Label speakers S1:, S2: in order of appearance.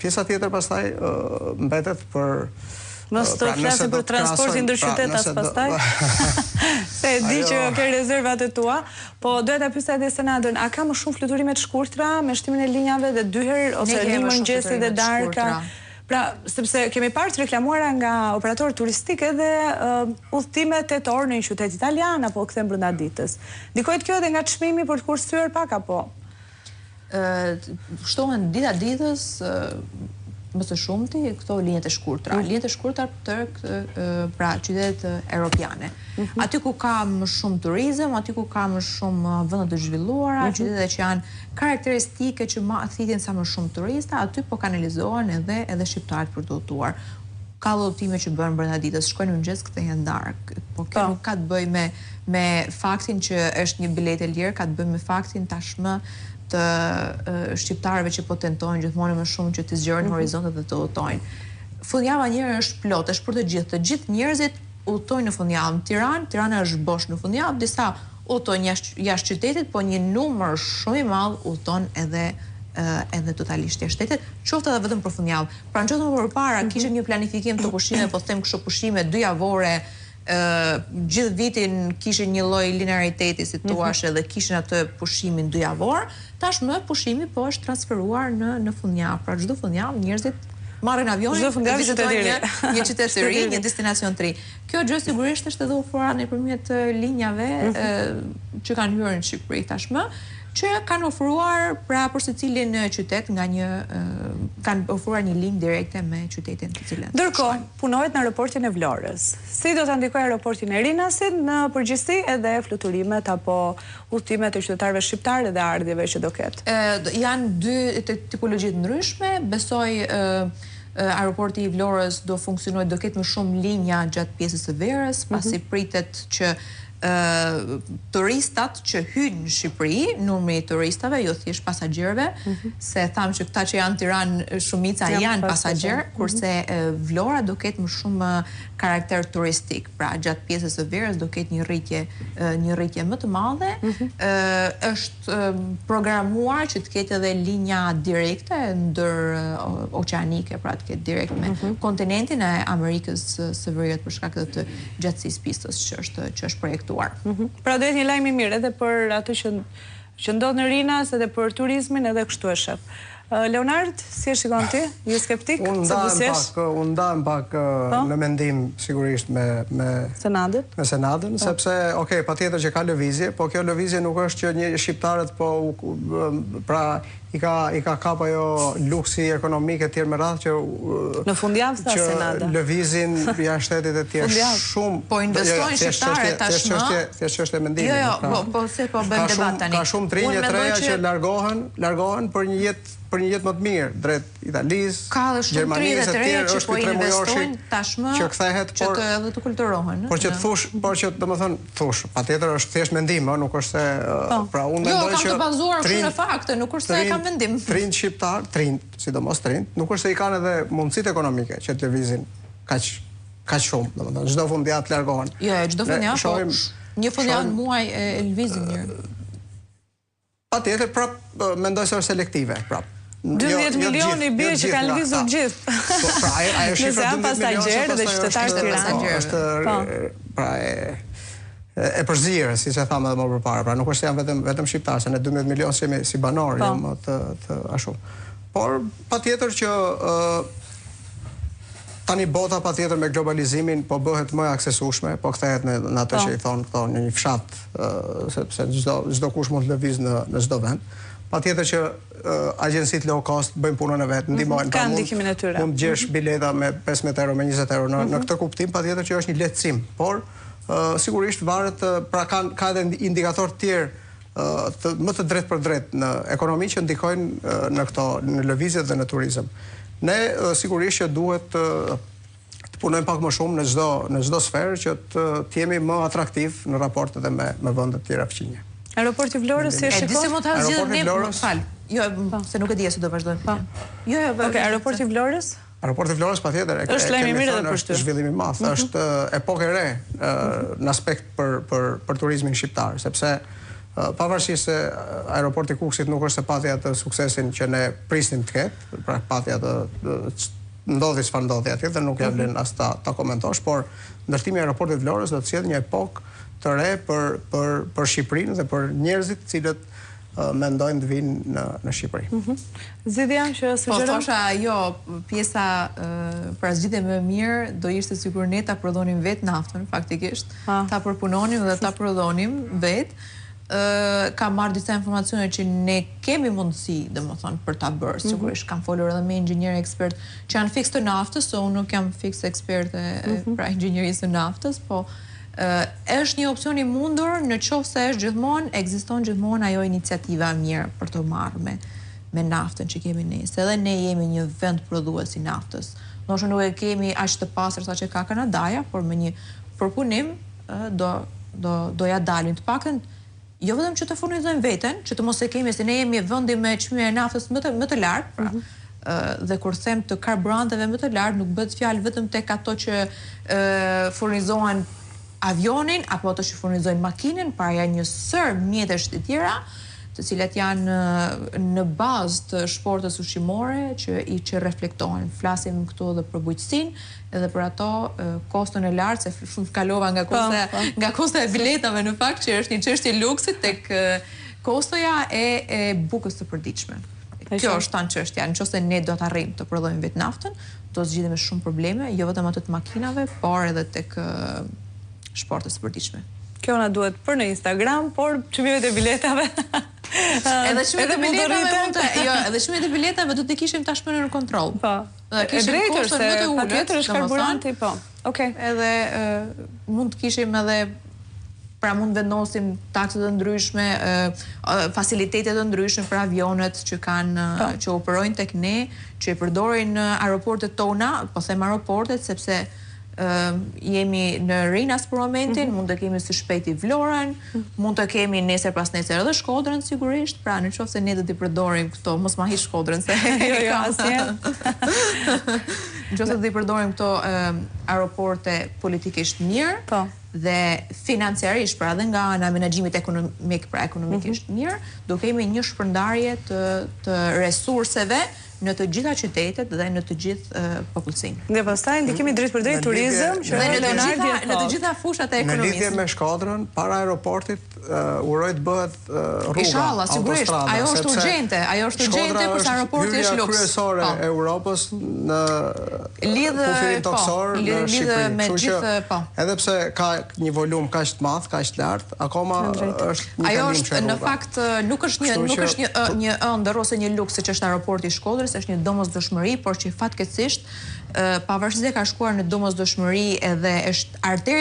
S1: Pjesa tjetër pastaj mbetet për
S2: mos të flasim për transportin ndërqytetas pastaj. Se e di që ke rezervat e tua, po doja ta pyesja edhe Senadën, a ka më shumë fluturime të shkurtra me shtimin e linjave dhe dyher ose linjë mëngjesi dhe darka? Pra, sepse kemi parë të reklamuara nga operatorë turistik edhe udhëtime tetor në një qytet italian apo kthem brenda ditës. Ndikohet kjo edhe nga çmimi për të kursyer pak apo?
S3: Shtohen dita ditës më së shumti këto linjet e shkurtra. Linjet e shkurtra pra qytetet europiane. Aty ku ka më shumë turizëm, aty ku ka më shumë vende të zhvilluara, qytetet që janë karakteristike që thithin sa më shumë turista, aty po kanalizohen edhe shqiptarët për të udhëtuar. Ka udhëtime që bëhen brenda ditës, shkojnë në mëngjes, kthehen darkë. Po kjo nuk ka të bëjë me faktin që është një biletë e lirë, ka të bëjë me faktin tashmë të shqiptarëve që po tentojnë gjithmonë më shumë që të zgjerojnë horizontet dhe të udhëtojnë. Fundjava njëherë është plot, është për të gjithë. Të gjithë njerëzit udhëtojnë në fundjavë. Tirana është bosh në fundjavë, disa udhëtojnë jashtë qytetit, po një numër shumë i madh udhëton edhe totalisht jashtë shtetit, qoftë edhe vetëm për fundjavë. Pra në çdo përpara kishim një planifikim të pushimeve, po them kështu pushime 2 javore. Gjithë vitin kishin një lloj lineariteti si thuash edhe kishin atë pushimin 2 javor, tashmë pushimi po është transferuar në fundjavë. Pra çdo fundjavë njerëzit marrin avionin dhe vizitojnë një qytet të ri, një destinacion të ri. Kjo gjë sigurisht është edhe ofruar nëpërmjet linjave që kanë hyrë në Shqipëri tashmë, që kanë ofruar pra për secilin qytet kanë ofruar një linjë direkte me qytetin të cilën.
S2: Ndërkohë, punohet në aeroportin e Vlorës. Si do ta ndikojë aeroportin e Rinasit në përgjithësi edhe fluturimet apo udhëtimet e qytetarëve shqiptarë dhe ardhjeve që do ketë?
S3: Janë 2 tipologji të ndryshme, besoj aeroporti i Vlorës do funksionojë, do ketë më shumë linja gjatë pjesës së verës, pasi pritet që turistat që hyjnë në Shqipëri, numri i turistave, jo thjesht pasagjerëve, se tham që këta që janë Tiranë shumica janë pasagjerë, kurse Vlora do ketë më shumë karakter turistik. Pra gjatë pjesës së verës do ketë një rritje më të madhe. Është programuar që të ketë edhe linja direkte ndër oqeanike, pra të ketë direkt me kontinentin e Amerikës së Veriut për shkak të gjatësisë pistës që është projektuar.
S2: Pra do jetë një lajm i mirë edhe për atë që ndodh në Rinas, edhe për turizmin, edhe kështu e shef. Leonard, si e shikon ti? Je skeptik?
S1: Unë ndahem pak në mendim sigurisht me Senadën, sepse, patjetër që ka lëvizje, po kjo lëvizje nuk është që një shqiptarët po pra i ka kap ajo luksi ekonomik e tjerë me radhë që
S2: në fundjavë tha Senada.
S1: Që lëvizin jashtë shtetit e tjerë shumë.
S3: Po investojnë shqiptarët tashmë.
S1: Thjesht është e mendimit.
S3: Po bëjmë debat tani.
S1: Ka shumë trinje të reja që largohen për një jetë më të mirë drejt Italisë, Gjermanisë, e tjerë është ky tremujorshi që kthehet
S3: që edhe të kulturohen.
S1: Por që të thush, thush, patjetër është thjesht mendim, nuk është se pra unë mendoj që
S3: kam të bazuar shumë në fakte, nuk është se e kam mendim.
S1: Trind shqiptar, sidomos trind, nuk është se i kanë edhe mundësitë ekonomike që të lëvizin kaq shumë, domethënë çdo fundjavë të largohen.
S3: Jo, çdo fundjavë, po një fundjavë në muaj e lëvizin mirë.
S1: Patjetër, prap mendoj se është selektive, prap.
S2: 12 milion i bie që kanë lëvizur gjithë.
S1: Pra ajo shifra 12
S2: pasagjerë dhe qytetarë të Tiranës.
S1: Është pra e përzierë, siç e thamë edhe më përpara. Pra nuk është se janë vetëm shqiptarë, se ne 12 milion si banor jam të ashtu. Por patjetër që tani bota patjetër me globalizimin po bëhet më aksesueshme, po kthehet në atë që i thonë këto në një fshat, sepse çdo kush mund të lëviz në çdo vend. Patjetër që agjencitë low cost bëjnë punën e vet, ndihmojnë.
S2: Ka ndikimin e tyre.
S1: Mund gjesh bileta me 15 euro, me 20 euro. Në këtë kuptim patjetër që është një lehtësim, por sigurisht varet, pra ka edhe indikatorë të tjerë më të drejt për drejt në ekonomi që ndikojnë në lëvizje dhe në turizëm. Ne sigurisht që duhet të punojmë pak më shumë në çdo sferë që të jemi më atraktiv në raport edhe me vendet tjera fqinje.
S2: Aeroporti Vlorës si e shikon?
S3: Disi mund ta zgjidhim ne, fal. Jo, se nuk e di se do vazhdojmë. Jo,
S2: aeroporti Vlorës?
S1: Aeroporti Vlorës patjetër
S2: është lajm i mirë edhe për ty.
S1: Është zhvillim i madh, është epokë e re në aspekt për turizmin shqiptar, sepse pavarësisht se aeroporti Kukësit nuk është se pati atë suksesin që ne prisnim të ketë, pra pati atë ndodhi çfarë ndodhi atje dhe nuk jam lënë as ta komentosh, por ndërtimi i aeroportit Vlorës do të sjellë një epokë të re për Shqipërinë dhe për njerëzit cilët mendojnë të vinë në Shqipëri.
S2: Zgjidhja që sugjeron?
S3: Po thosha, jo, pjesa pra zgjidhje më mirë do ishte sikur ne ta prodhonim vetë naftën, faktikisht, ta përpunonim dhe ta prodhonim vetë. Kam marrë disa informacione që ne kemi mundësi, domethënë, për ta bërë. Sigurisht kam folur edhe me inxhinierë ekspert që janë fiks të naftës, so unë nuk jam fiks eksperte pra inxhinierisë së naftës, po është një opcion i mundur në qoftë se ekziston gjithmonë ajo iniciativa mirë për të marrë me naftën që kemi ne. Se edhe ne jemi një vend prodhues i naftës. Ndoshta nuk e kemi aq të pastër sa që ka Kanadaja, por me një përpunim do ja dalin të paktën jo vetëm që të furnizojmë veten, që të mos e kemi se ne jemi vendi me çmime e naftës më të lartë, pra, dhe kur them të karburanteve më të lartë, nuk bëhet fjalë vetëm tek ato që furnizohen avionin apo ato që furnizojnë makinën, para janë një sër mjetesh të tjera, të cilat janë në bazë të shportës ushqimore që reflektohen. Flasim këtu edhe për bujqësinë, edhe për ato kostën e lartë, se kalova nga kosta e biletave në fakt, që është një çështje luksit tek kostoja e bukës së përditshme. Kjo është tanë çështja. Nëse ne do të arrijmë të prodhojmë vetë naftën, do zgjidhemi shumë probleme, jo vetëm ato të makinave, por edhe tek shportës së përditshme.
S2: Kjo na duhet për në Instagram, por çmimet e biletave.
S3: Edhe çmimet e biletave do të kishim tashmë në kontroll.
S2: Po.
S3: Kishim
S2: drejtër se
S3: patjetër
S2: është karburanti, po. Okej.
S3: Edhe mund të kishim edhe pra mund vendosim taksat të ndryshme, facilitete të ndryshme për avionet që operojnë tek ne, që i përdorin aeroportet tona, po them aeroportet sepse jemi në Rinas për momentin, mund të kemi së shpejti Vlorën, mund të kemi nesër pas nesër edhe Shkodrën sigurisht, pra në qoftë se ne do t'i përdorim këto, mos ma hi Shkodrën se
S2: jo, asnjë.
S3: Në qoftë se do t'i përdorim këto aeroporte politikisht mirë dhe financiarisht, pra edhe nga ana menaxhimit ekonomik, pra ekonomikisht mirë, do kemi një shpërndarje të resurseve në të gjitha qytetet dhe në të gjithë popullsinë.
S2: Dhe pastaj ndikimi drejt për drejt turizëm, që
S3: në të gjitha fushat e ekonomisë.
S1: Në lidhje me Shkodrën, para aeroportit uroj të bëhet rruga,
S3: inshallah, sigurisht, ajo është urgjente, përsa aeroporti është luks.
S1: Hyrja kryesore e Europës në kufirin toksor në Shqipëri.
S3: Me gjithë, po.
S1: Edhe pse ka një volum kaq të madh, kaq të lartë, akoma është një
S3: ajo
S1: kalim
S3: është në fakt nuk është një ëndër ose një luks siç është aeroporti i Shkodrës, është një domosdoshmëri, por që fatkeqësisht pavarësisht se ka shkuar në domosdoshmëri edhe është arteria